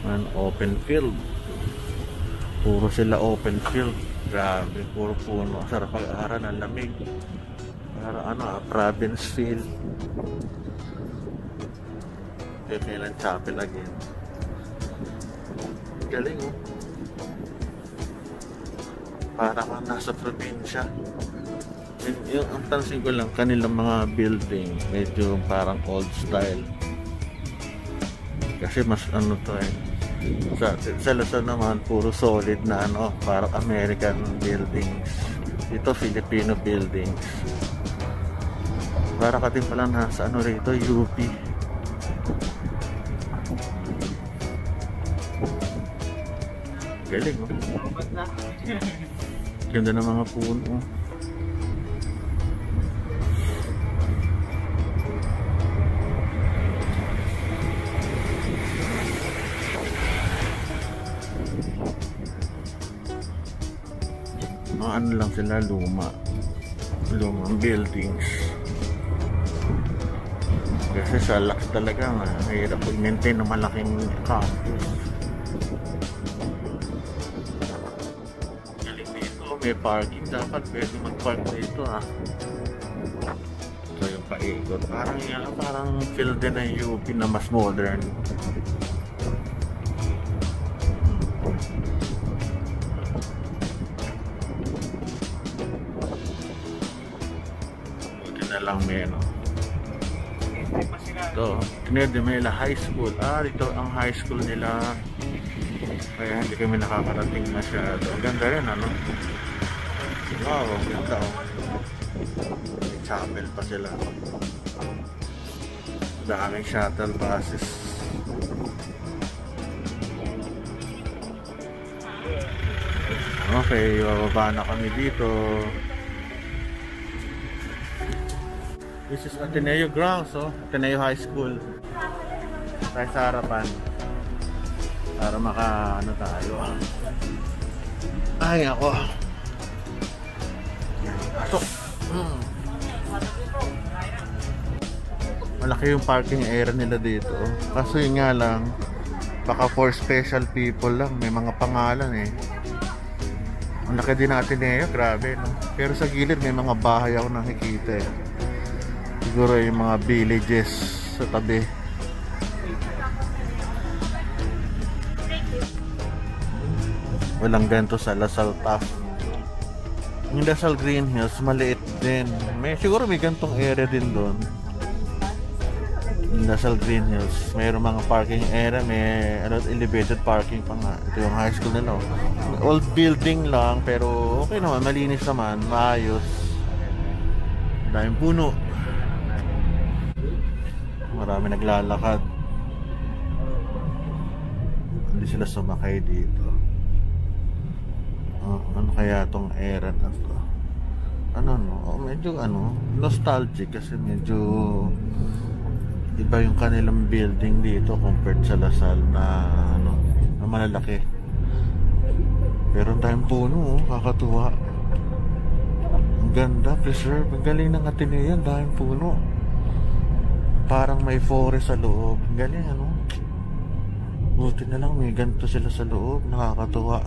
An open field. Puro sila open field. Grabe, puro puno. Sarap pag-aaral, ang lamig. Para ano, province feel. Kailan chapel again. Galing, oh. Para kang nasa probinsya. Yung ang pansin ko lang, kanilang mga building medyo parang old style. Kasi mas ano to eh. Sa Luzon naman puro solid na ano, parang American buildings. Ito Filipino buildings. Para ka din pala nasa ano rito, UP. Galing, oh. Ganda ng mga puno. Ano lang sila, lumang buildings. Kasi sa laki talaga mahirap i-maintain ng malaking campus. Galing dito, may parking, dapat pwede mag-park dito so yung paikot, parang feel din ng UP na mas modern. Lang may ano ito, Tinedemela High School. Dito ang high school nila, kaya hindi kami nakakarating masyado. Ang ganda rin, ano, wow, ang ganda, oh. May chapel pa sila, daming shuttle buses. Okay, bababa na kami dito. This is Ateneo grounds, oh. Ateneo High School. Tayo sa harapan. Para maka ano tayo. Ay ako. Pasok. Malaki yung parking area nila dito. Kaso yun nga lang, baka for special people lang. May mga pangalan eh. Ang laki din natin Ateneo, grabe, no? Pero sa gilid may mga bahay ako nakikita eh. Siguro yung mga villages sa tabi. Walang ganito sa Lasal Taft. Yung Lasal Green Hills maliit din. Siguro may gantong area din doon. Yung Lasal Green Hills mayroong mga parking area, may elevated parking pa nga. Ito yung high school nila. Old building lang pero okay naman, malinis naman, maayos. Daming puno. Marami naglalakad. Hindi sila sumakay dito. Ano kaya tong era na to? Medyo nostalgic kasi medyo iba yung kanilang building dito compared sa Lasal na na malalaki. Pero ang tayong puno, kakatuwa. Ang ganda, preserve. Ang galing ng Ateneo, ang daming puno. Parang may forest sa loob. Galing, ano? Buti na lang may ganito sila sa loob. Nakakatuwa.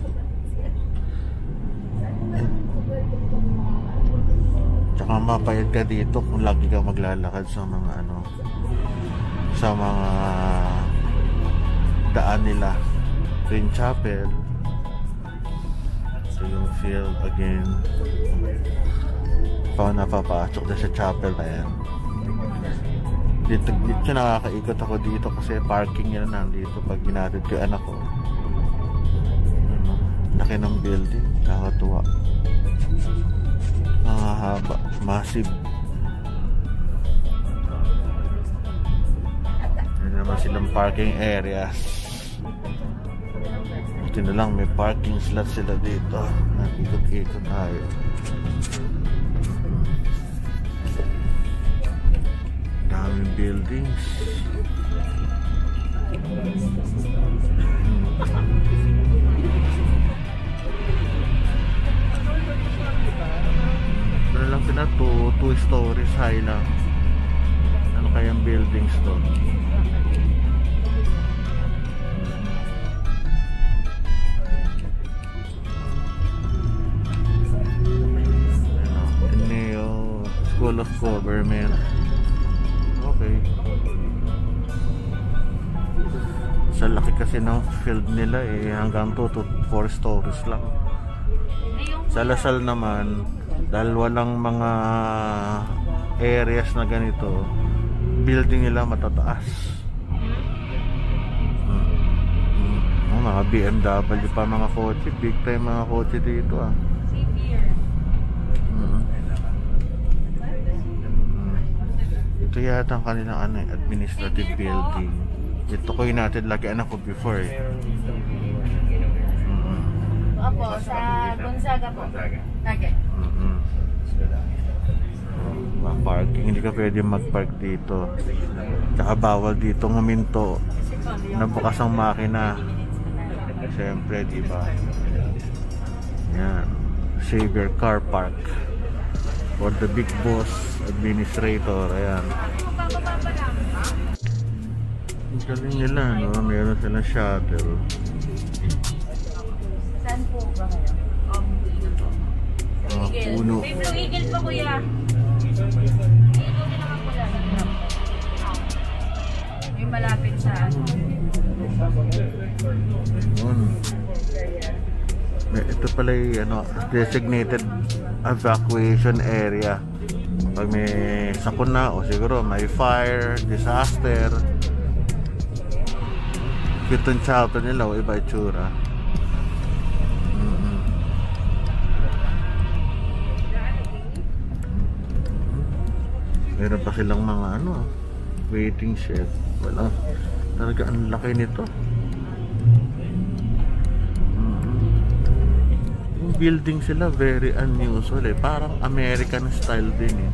Tsaka mapayad ka dito kung lagi ka maglalakad sa mga sa mga daan nila. Green Chapel. So yung field again. Napapasok na sa chapel na yan. Dito nakakaikot ako dito kasi parking yan nandito pag ginatid ko anak ko. Laki ng building, kakatuwa. Haba, massive. Yan naman silang parking areas. Buti na lang may parking slot sila dito. Nakikot-ikot tayo. Daming buildings. Ano lang sila, two stories high lang. Ano kayang buildings to? government. Okay. Sa laki kasi ng field nila eh, hanggang 2 to 4 stories lang. Sa Lasal naman, dahil walang mga areas na ganito, building nila matataas. Mga BMW pa, mga kotse, big time mga kotse dito ah. Ito yata ang kanilang ano, administrative building. Ito ko yung natin lagyan ako before eh. Opo, sa Gonzaga po. Okay. Parking, hindi ka pwede mag-park dito. Tsaka bawal dito nguminto na bukas ang makina. Siyempre, diba? Yan. Xavier Car Park for the big boss administrator. Ayan. Ang galing nila, no? Meron silang shuttle. Saan po ba kayo? Puno. May Blue Eagle pa, kuya. Ito din nakapula. Yung malapit sa ito pala yung ano, designated evacuation area. Pag may sakuna o siguro may fire, disaster, kitong chapter nila o iba itsura. Meron pa silang mga ano, waiting shed. Wala, talaga ang laki nito. Yung building sila very unusual eh. Parang American style din eh.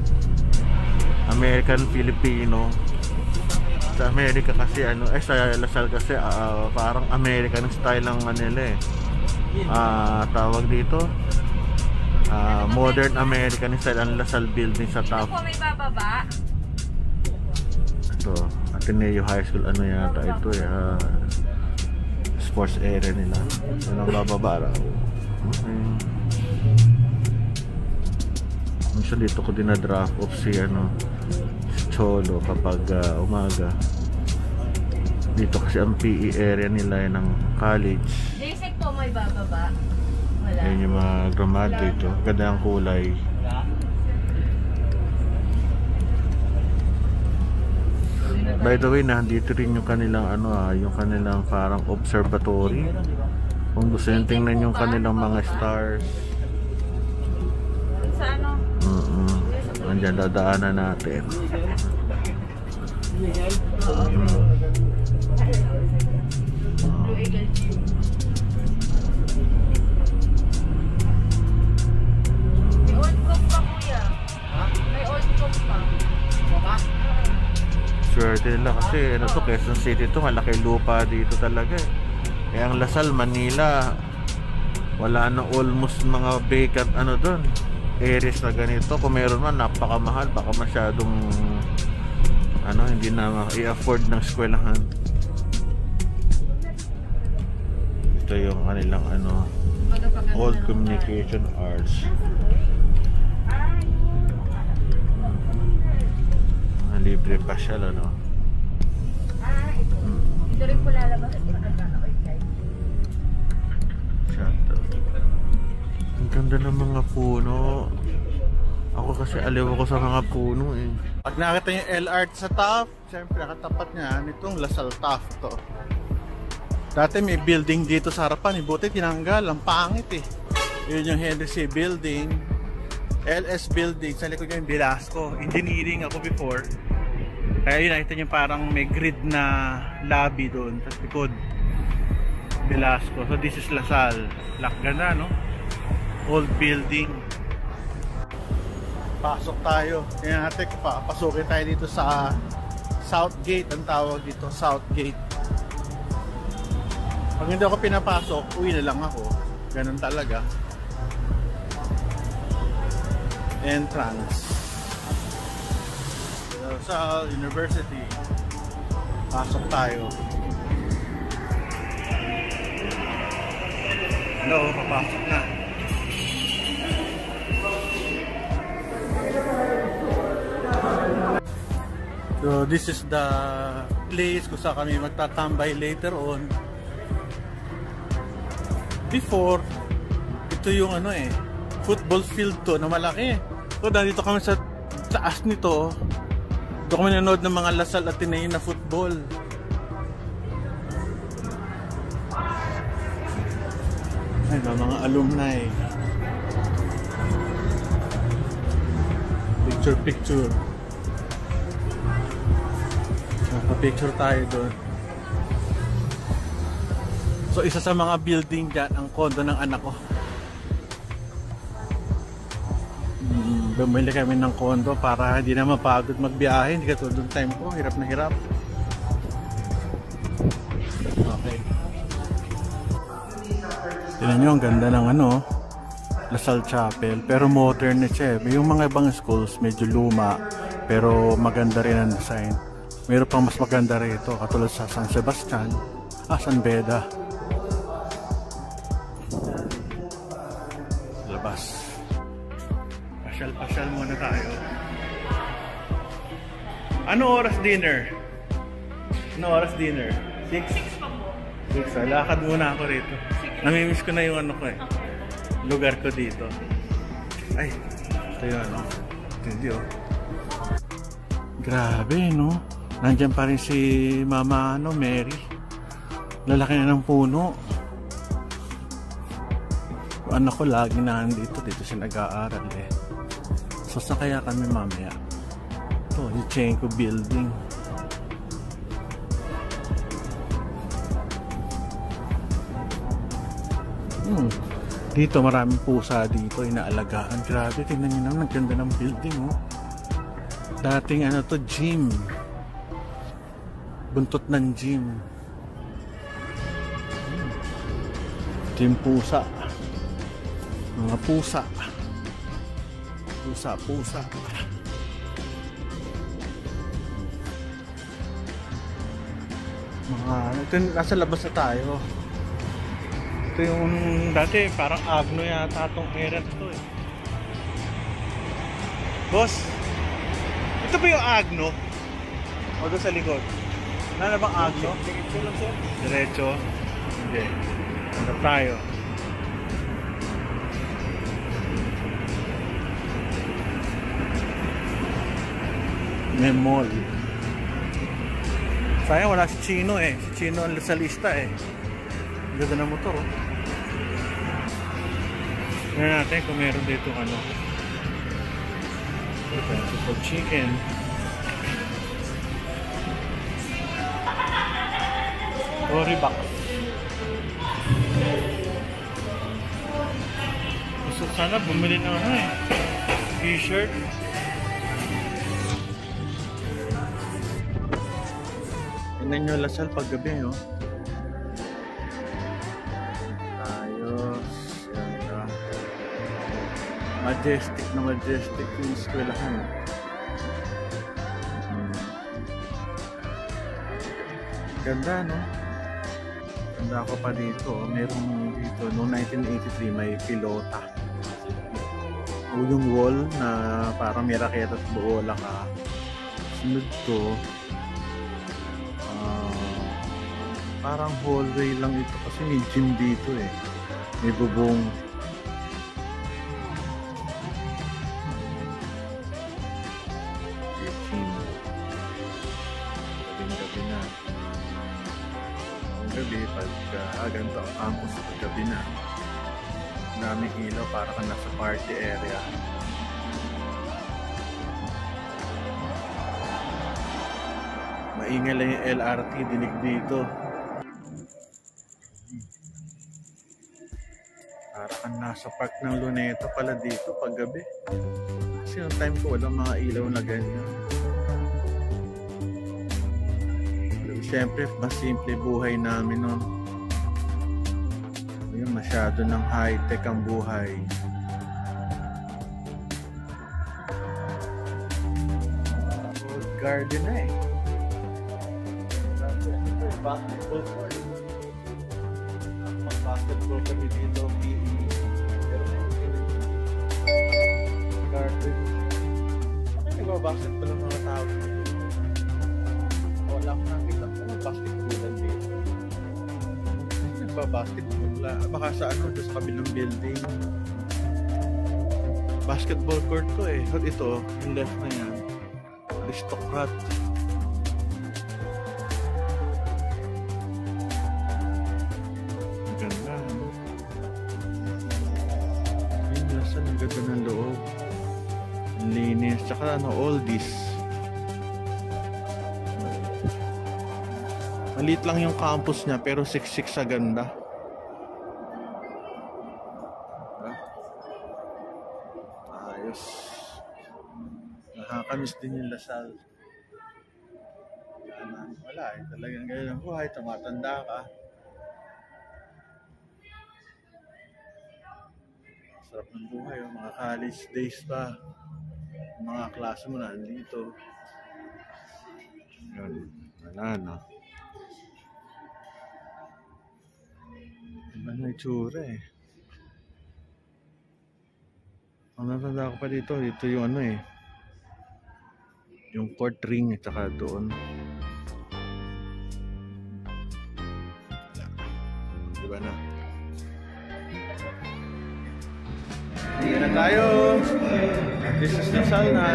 American Filipino. Sa Amerika kasi ano, sa Lasal kasi parang American style ang Manila eh. Tawag dito modern American style ang Lasal building sa top. Ito po may bababa. Ito, Ateneo High School, ano yata ito eh, sports area nila. Walang bababa raw. Okay. Minsan dito ko din na-drop off si ano, Cholo kapag umaga. Dito kasi ang PE area nila ng college. Basic po may bababa. Wala. Ayan yung mga grammado ito. Ganda ang kulay. By the way, nandito rin yung kanilang ano yung kanilang parang observatory. Kung gusto nyo tingnan yung kanilang mga stars. Sa ano? Nandiyan dadaanan natin. Blue Eagle. May old cook pa, kuya. May old cook pa. Swerte nila kasi ano to, Quezon City to, malaki lupa dito talaga eh. Kaya ang Lasal, Manila, wala na almost mga vacant ano doon, areas na ganito. Kung meron man, napakamahal, baka masyadong ano, hindi na i-afford ng eskwelahan. Ito yung kanilang ano, Old Communication Arts. Libre pa siya, ano? Ito rin po lalabas. Shuttle. Ang ganda ng mga puno. Ako kasi aliw ako sa mga puno eh. Pag nakita yung LRT sa top, siyempre nakatapat niya nitong Lasal Taft to. Dati may building dito sa harapan, buti tinanggal, ang pangit eh. Yun yung Henry C. Building, LS Building, sa likod yung Velasco. Engineering ako before. Kaya yun, nakita nyo parang may grid na lobby doon sa likod, Velasco. So this is Lasal. Ganda, no? Old building. Pasok tayo. Tingnan natin, papasukin tayo dito sa South Gate. Ang tawag dito, South Gate. Pag hindi ako pinapasok, uwi na lang ako. Ganun talaga. Entrance. Lasal University. Pasok tayo. Hello, papasok na. So this is the place kung saan kami magtatambay later on. Before, ito yung football field to na malaki. So dito kami sa taas nito. Dito kami nanood ng mga Lasal Ateneo na football. Ay, mga alumni. Picture. Picture tayo doon. So isa sa mga building dyan ang kondo ng anak ko. Bumili kami ng kondo para hindi na mapagod magbiyahe. Hindi katulad ng time ko, hirap na hirap. Okay. Tignan nyo, ang ganda ng Lasal Chapel, pero modern na siya. Yung mga ibang schools medyo luma, pero maganda rin ang design. Meron pang mas maganda rito, katulad sa San Sebastian, San Beda. Labas. Pasyal muna tayo. Ano oras dinner? 6? 6. Lakad muna ako rito. Namimiss ko na yung lugar ko dito. Ay, ito yun Hindi Grabe Nandiyan pa rin si Mama Mary. Lalaki na ng puno. Anak ko lagi na dito siya nag-aaral So saan kaya kami mamaya? Ito, yung Chenko building. Dito maraming pusa dito inaalagaan. Grabe, tingnan nyo naman, ang ganda ng building Dating gym. Buntot ng gym. Gym pusa. Mga pusa. Pusa. Ito nasa labas na tayo. Ito yung dati parang Agno yata itong area ito Boss, ito ba yung Agno? O doon sa likod? Ano bang Agno? Diretso lang sir. Diretso? Hindi. Hanap tayo. May mall. Sayang wala si Chino Si Chino ang sa lista Ganda ng motor Tingnan natin kung meron dito for chicken. Reebok. Gusto sana bumili ng t-shirt. Tingnan nyo Lasal paggabi ayos. Majestic yung eskwelahan. Ganda Ganda ako pa dito. Meron dito noong 1983 may pilota. Yung wall na parang may raket at bola ka. Sunod to parang hallway lang ito kasi may gym dito may bubong. Gabi na ang gabi pagka ganito ang campus gabi na daming ilaw para ka nasa party area. Maingay lang yung LRT dinig dito. Para kang nasa park ng Luneta pala dito pag gabi. Kasi yung time ko walang mga ilaw na ganyan. Siyempre mas simple buhay namin nun. Masyado ng high-tech ang buhay. Old garden na basketball court. Mag-basketball kami dito, PE. Pero garden. Bakit nagbabasketball ang mga tao? nagpa-basketball. Baka sa ano, doon sa kabilang building. Basketball court to eh. At ito, yung left na yan. Aristocrat. Ang ganda. Yung nasa, ang ganda ng loob. Ang linis. Tsaka ano, oldies. Maliit lang yung campus niya pero siksik sa ganda. Ayos. Nakakamiss din yung Lasal. Wala eh. Talagang ganyan ang buhay. Tumatanda ka. Sarap ng buhay. Oh. Mga college days pa. Mga klase mo na andito. Yun. Wala no. Iba na itsura eh. Ang natanda ko pa dito yung ano eh. Yung court ring at saka doon. Diba na? Hindi na tayo. This is Lasal na.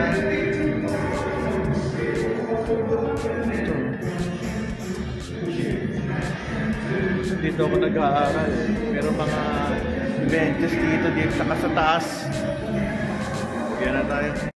Dito ako nag-aaral. Pero mga benches dito saka sa taas. Yan na tayo.